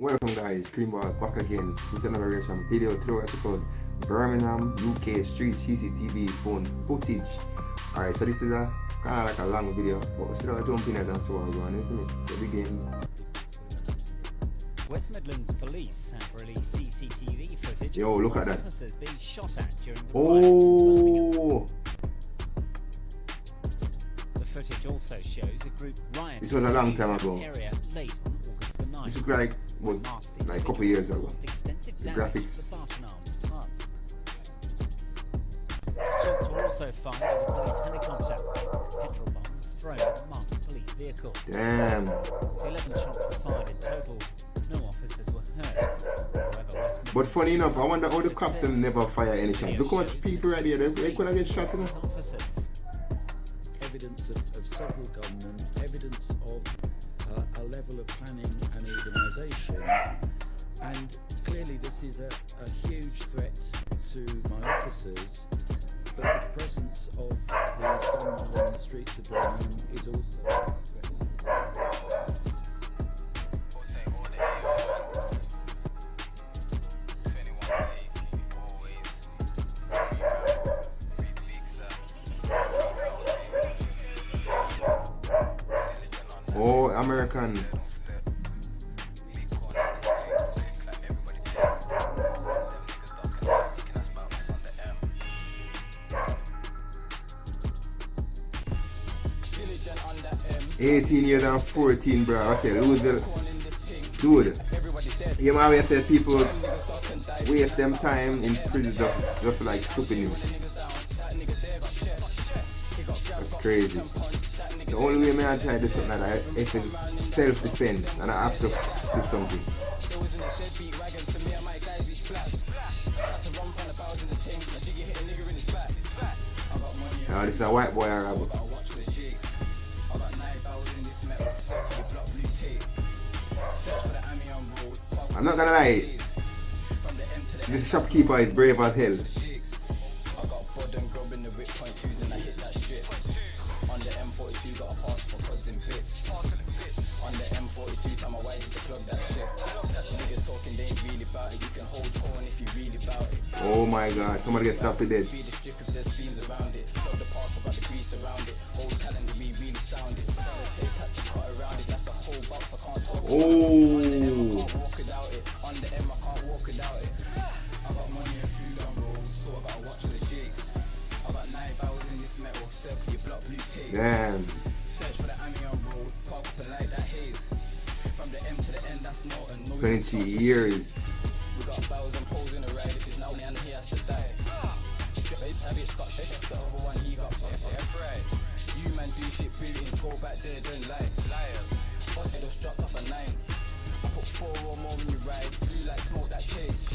Welcome guys, Greenball back again with another reaction video. Today we're called Birmingham, UK street CCTV phone footage. Alright, so this is a kind of like a long video, but we're still jumping in and so we're going, isn't it? So begin. West Midlands police have released CCTV footage Yo, look at that. Officers being shot at during the Oh, The footage also shows a group riot. this was a long time ago. Area late on August the 9th. This looked like a couple years ago. Extensive The damage graphics. to the Barton Arms Park. Shots were also fired at a police helicopter. Petrol bombs thrown at a marked police vehicle. Damn. 11 shots were fired in total. No officers were hurt. However, West But funny enough, I wonder how the cops them never fire any shot. Look how much people right here, they could have get shot, you know? officers. Evidence of several gunmen, evidence of a level of planning and organisation, and clearly this is a huge threat to my officers, but the presence of these gunmen on the streets of Birmingham is also a threat. Oh, American. "18 years and 14, bro. Okay, lose the dude. You might have said people waste them time in prison just like stupid news. That's crazy. The only way I try to do something like that is in self-defense, and I have to do something. Now this is a white boy Arab. I'm not gonna lie, this shopkeeper is brave as hell. Oh my god, somebody get stopped to death. Oh, damn. 20 years. You man do shit brilliant, go back there, don't lie. Boss just dropped off a 9. I put 4 or more when you ride. Blue like smoke that chase.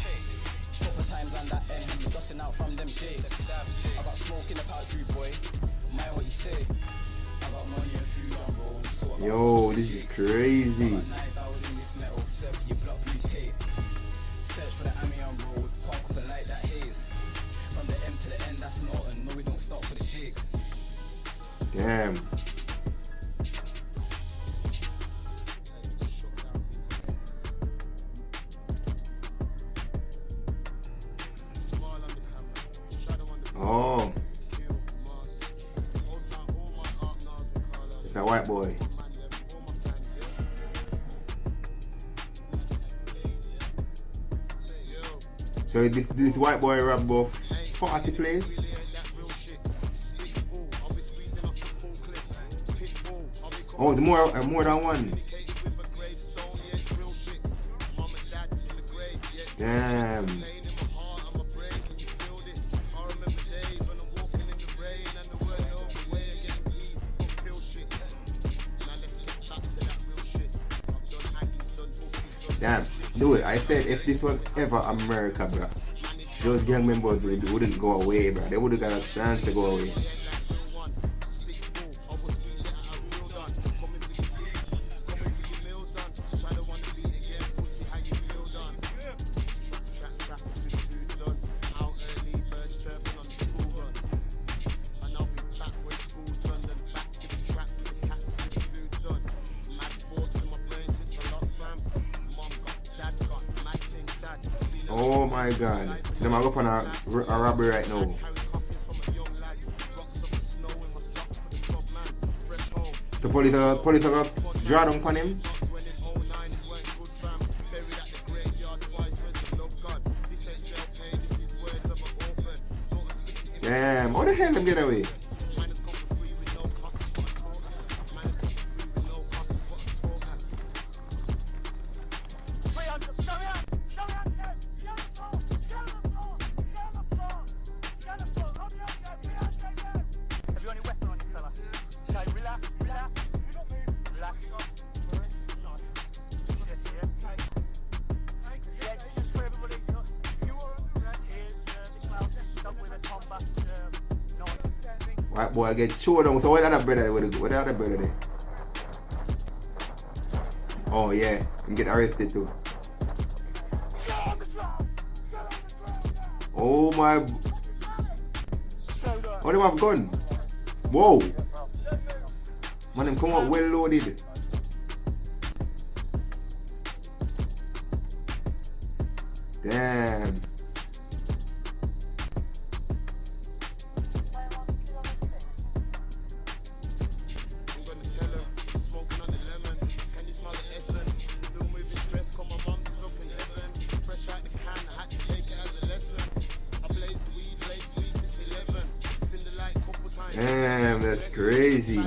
Couple times on that end, I'm dusting out from them jakes. I got smoke in the pouch, boy. Mind what you say. I got money and food on roll. So Yo, this is crazy. Search for the Amiens road, park up and light that haze. From the M to the N, that's not, and no, we don't stop for the jigs. Damn. Oh, it's a white boy. So this white boy robbed about 40 places. Oh, it's more than one. Damn. Damn, dude, I said if this was ever America, bro, those gang members wouldn't go away, bro. They wouldn't got a chance to go away. Oh my God. See them are up on a robbery right now. The police are draw down on him. Damn, how the hell them get away? White boy get chewed down. So what other brother? What the other brother there? Oh yeah, him get arrested too. Oh my! Oh, them have gun. Whoa! Man, them come out well loaded. Damn. Damn, that's crazy.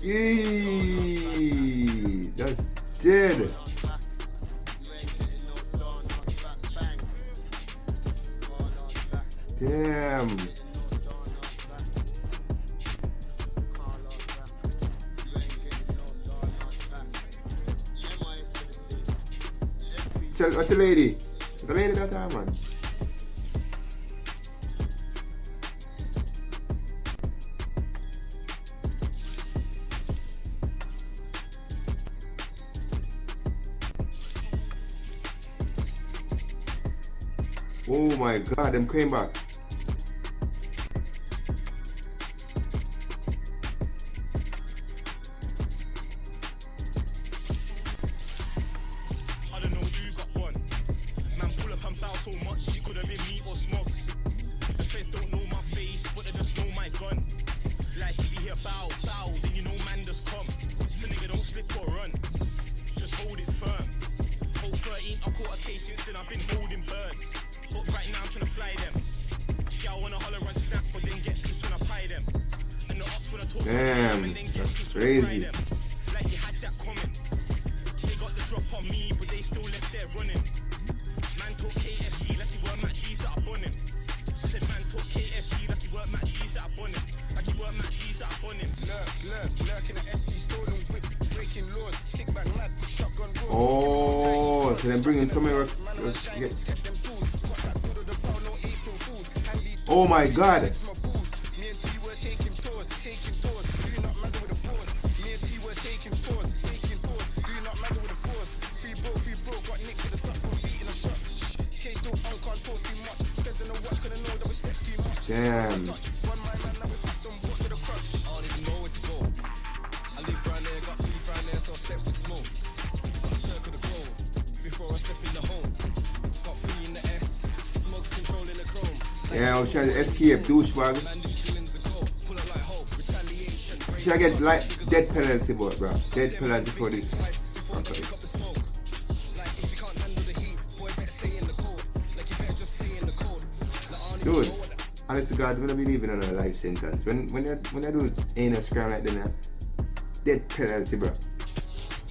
Eee, that's dead. Damn. What's the lady? The lady that time, man. Oh my God, them came back. So much, she could have been me or smog. The feds don't know my face, but they just know my gun. Like if you hear bow, bow, then you know man just come. So nigga don't slip or run, just hold it firm. 013, I caught a case since then I've been holding birds. But right now I'm trying to fly them. Yeah, I wanna holler and snap, but then get pissed when I pie them. And the ops wanna talk to them and then get pissed when I fry them. Like you had that comment. They got the drop on me, but they still left there running. Man talk KFC like he weren't Matt G's that I bun him. I said man talk KFC like he weren't Matt G's that I bun him. Like he weren't Matt G's that I bun him. Lurk in the SD stolen whip, breaking laws, kickback mad, shotgun roll. Oh, so they're bringing somewhere. Oh my God. Me and P were taking tours, do not matter with the force. Me and P were taking tours, do not matter with the force. Free bro, got nicked to the platform, beating a shot. Case don't can't talk too much. Depends on the what, couldn't know that we step too much. Damn. One man, now we've had some boats to the crutch. I don't even know where to go. I live round there, got beef round there, so I step with smoke. Got a circle the globe, before I step in the home. Got 3 in the S, smokes controlling the chrome. Yeah, I was trying to escape, douchebag. Should I get like death penalty, bro? Death penalty for this. Okay. Dude, honest to God, when I be living on a life sentence, when I do anus crime like that, death penalty, bro.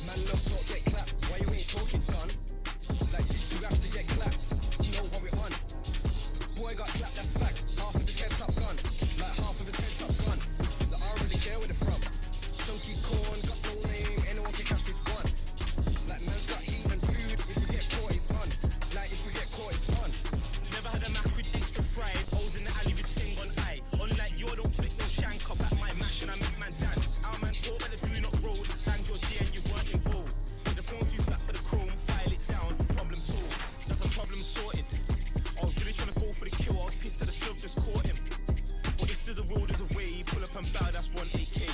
Man love talk, get clapped. Why you ain't talking, done? Like you two have to get clapped. Do you know what we're on? Boy got clapped, that's fact. Half of his head top gun. Like half of his head top gun. The I don't really care where they're from. Chunky corn, got no name. Anyone can catch this one. Like man's got heat and food. If we get caught, it's on. Like if we get caught, it's on. Never had a Mac with extra fries. Holes in the alley with sting on eye. Unlike you, I don't flick no shank up at my mash and I make man dance. Our man talk by the do not roll. Banged your D and you weren't involved. But the corn too fat for the chrome. File it down, problem solved. That's a problem sorted. I was really trying to go for the kill. I was pissed till the slug just caught him. But if there's a will, there's a way. Pull up and bow, that's 1 AK.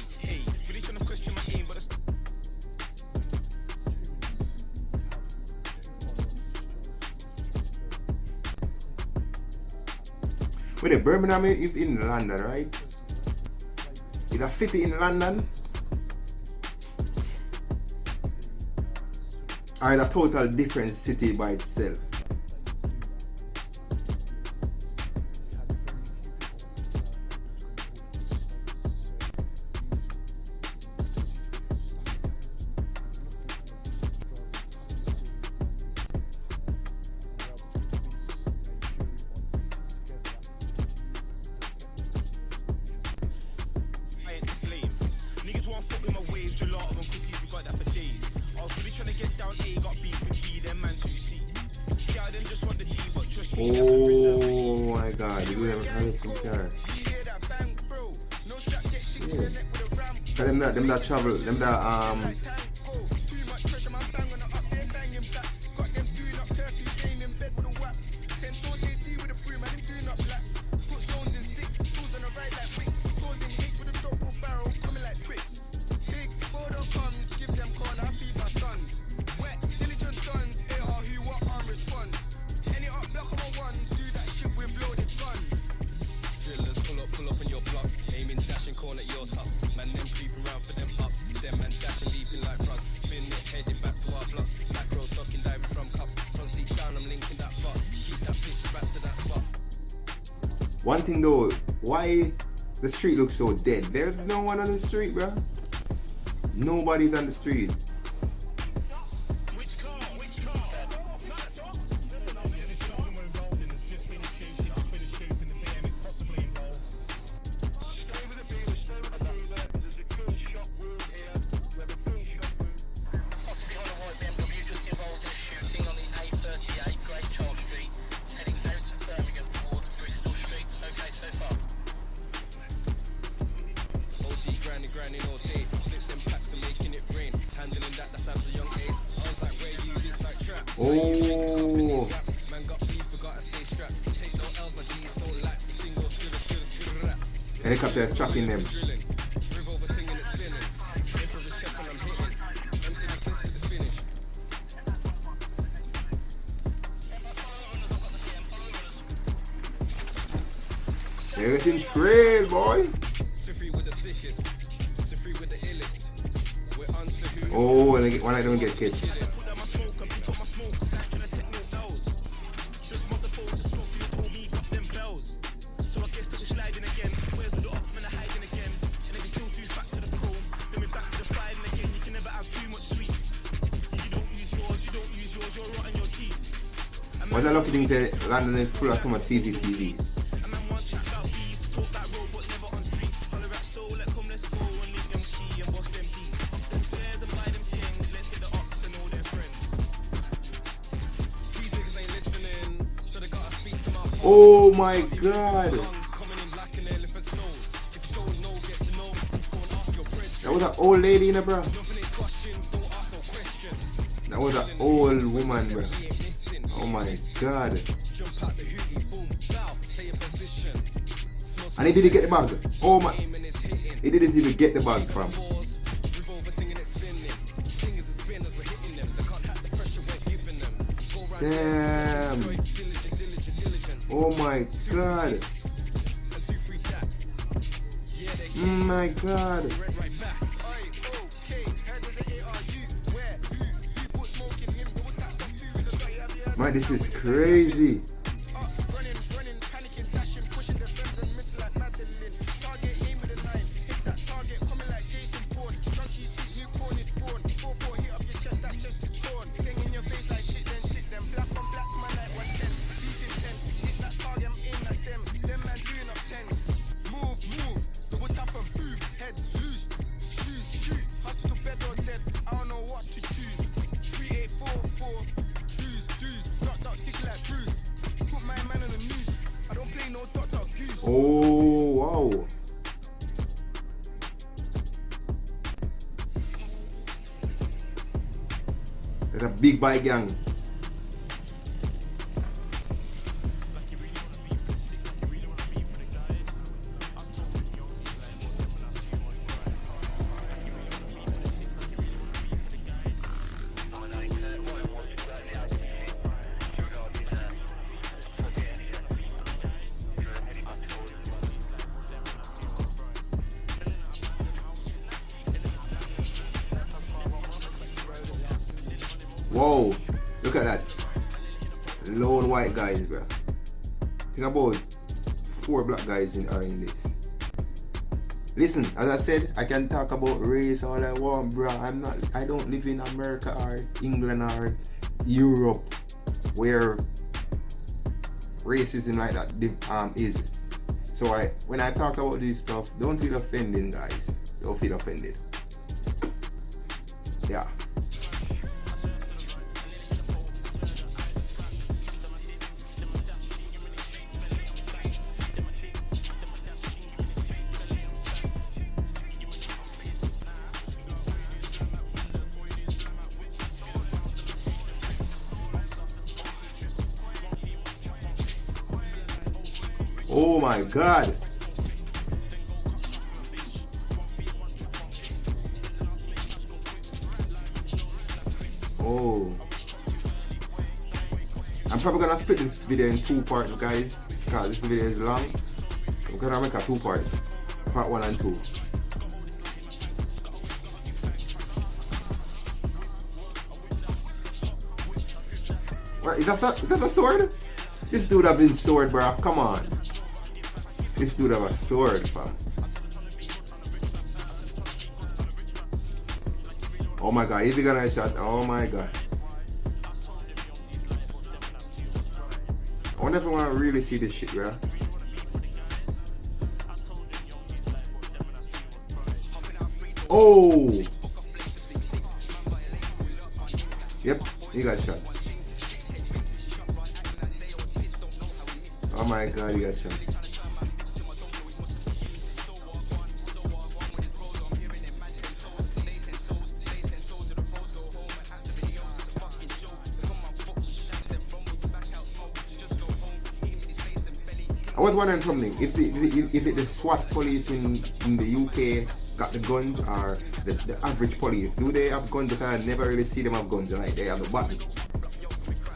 the Birmingham is in London, right? Is a city in London? Or is a total different city by itself? I ain't to blame. Niggas want fuck with my waves, gelato and cookies, we got that for days. I was really trying to get down A, got beef with B, them man who C. Yeah, I didn't just want the D, but trust me, that's a reserve for E. Oh my god, you have a compare. Yeah. Them that travel, them that Pull up on your blocks, aiming, dashing, corn at your tops. Man, them creeping around for them ups. Them man dashing, leaping like frogs. Spin it, heading back to our blocks. Black road, sucking, diving from cups. Front seat down, I'm linking that fuck. Keep that bitch back to that spot. one thing though, why the street looks so dead? There's no one on the street, bro. Nobody's on the street. Which car? Which car? Listen, I'm getting this show more involved in this. Just finished shooting the BM is possibly involved. Stay with the beaver, stay with the beaver. There's a gun shop wound here. We have a gun shop wound. Possibly on a white BMW just involved in a shooting on the A38 Great Charles Street, heading out of Birmingham towards Bristol Street. Okay, so far. OT grinding all day. Flip them packs and making it rain. Handling that's out of young age. I was like, where you this like trap? Oh, Man got beef, gotta stay strapped. Take no L's, my G's don't lack. Ting go skittle rap. helicopter is tracking them. Drilling. Revolver ting and it's spinning. Aim for his chest and I'm hitting. Empty the clip till it's finished. They're getting trailed, boy. To free with the sickest. To free with the illest. We're on to who. Oh, and when I don't get kicked. Put down my smoke and pick up my smoke. Cause I'm trying to take no bells. Just want the phone to smoke. You call me, got them bells. So I guess that we're sliding again. Where's all the ops men are hiding again? And if it's still too fat to the chrome, then we're back to the fighting again. You can never have too much sweets. You don't use yours, you're rotten your teeth. What's the lucky thing to London is full of so much CCTV? A man want chat about beef, talk that road but never on street. Holler at soul, let come, let's go and leave young she and boss them deep. Them squares and buy them skin, let's get the ops and all their friends. These niggas ain't listening. So they gotta speak to my Oh my god. coming in black and elephant's nose. If you don't know, get to know. Go and ask your friend. That was an old lady in there, bro. Nothing is question, don't ask no questions. That was an old woman, bro. We ain't missing. Oh my god. Jump out the hootie, boom, bow, play a position. And he didn't get the bag. Oh my. Aiming is hitting. He didn't even get the bag, fam. Fours, revolver ting and it's spinning. Fingers and spinners, we're hitting them. They can't hack the pressure we're giving them. Go round Damn. there, diligent. Oh my god. And 2, 3 that. Yeah, they Oh my god. right back. Man, this is crazy. Oh wow. There's a big bike gang. Whoa, look at that. Lone white guys, bro. Think about 4 black guys are in this. Listen, as I said, I can talk about race all I want, bro. I don't live in America or England or Europe where racism like that is. So when I talk about this stuff, don't feel offended, guys. Don't feel offended. Yeah. Oh my God. Oh. I'm probably gonna split this video in 2 parts, guys, because this video is long. I'm gonna make a 2 parts. Part 1 and 2. What, is that a sword? This dude have been sword, bro. Come on. This dude have a sword, fam. Oh my God, is he gonna shot? Oh my God. I wonder if I wanna really see this shit, bro. Oh! Yep, he got shot. Oh my God, he got shot. I was wondering something, if the SWAT police in the UK got the guns, or the average police, do they have guns? Because I never really see them have guns, like they have a button.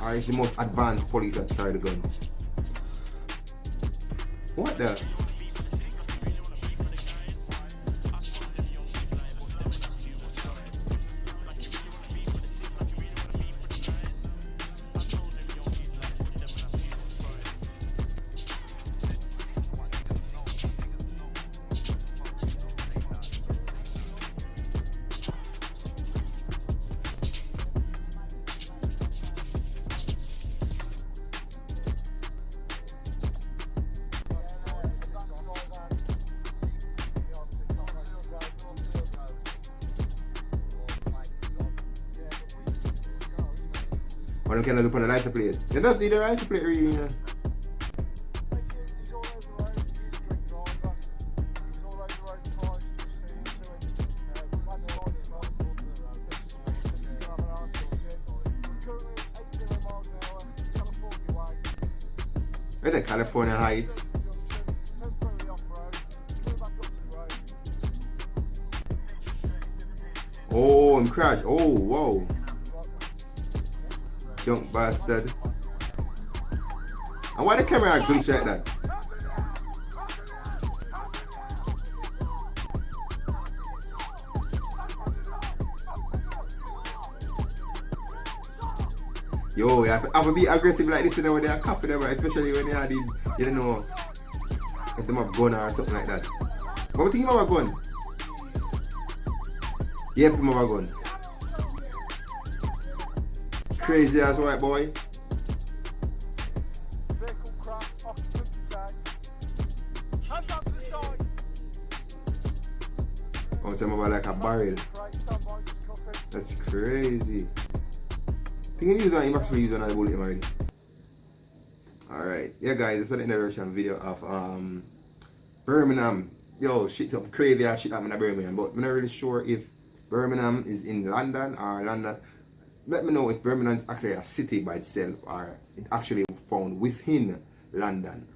Or is the most advanced police that carry the guns? What the? Or you cannot do on the lighter plate. You don't need a lighter plate, really. You know? Where's that California Heights? Oh, I'm crashed. Oh, whoa. Junk bastard. And why the camera glitch like that? Yo, you have to be aggressive like this, you know, when they are copping them, especially when they are the, you don't know, if they have gun or something like that. What do you think about a gun? Yep, him have a gun. Crazy ass white boy. Oh, some of like a barrel. That's crazy. I think he actually used another bullet already. Alright. Yeah guys, this is the introduction video of Birmingham. Yo, shit up crazy ass shit happened in Birmingham, but I'm not really sure if Birmingham is in London or London. Let me know if Birmingham is actually a city by itself or it actually found within London.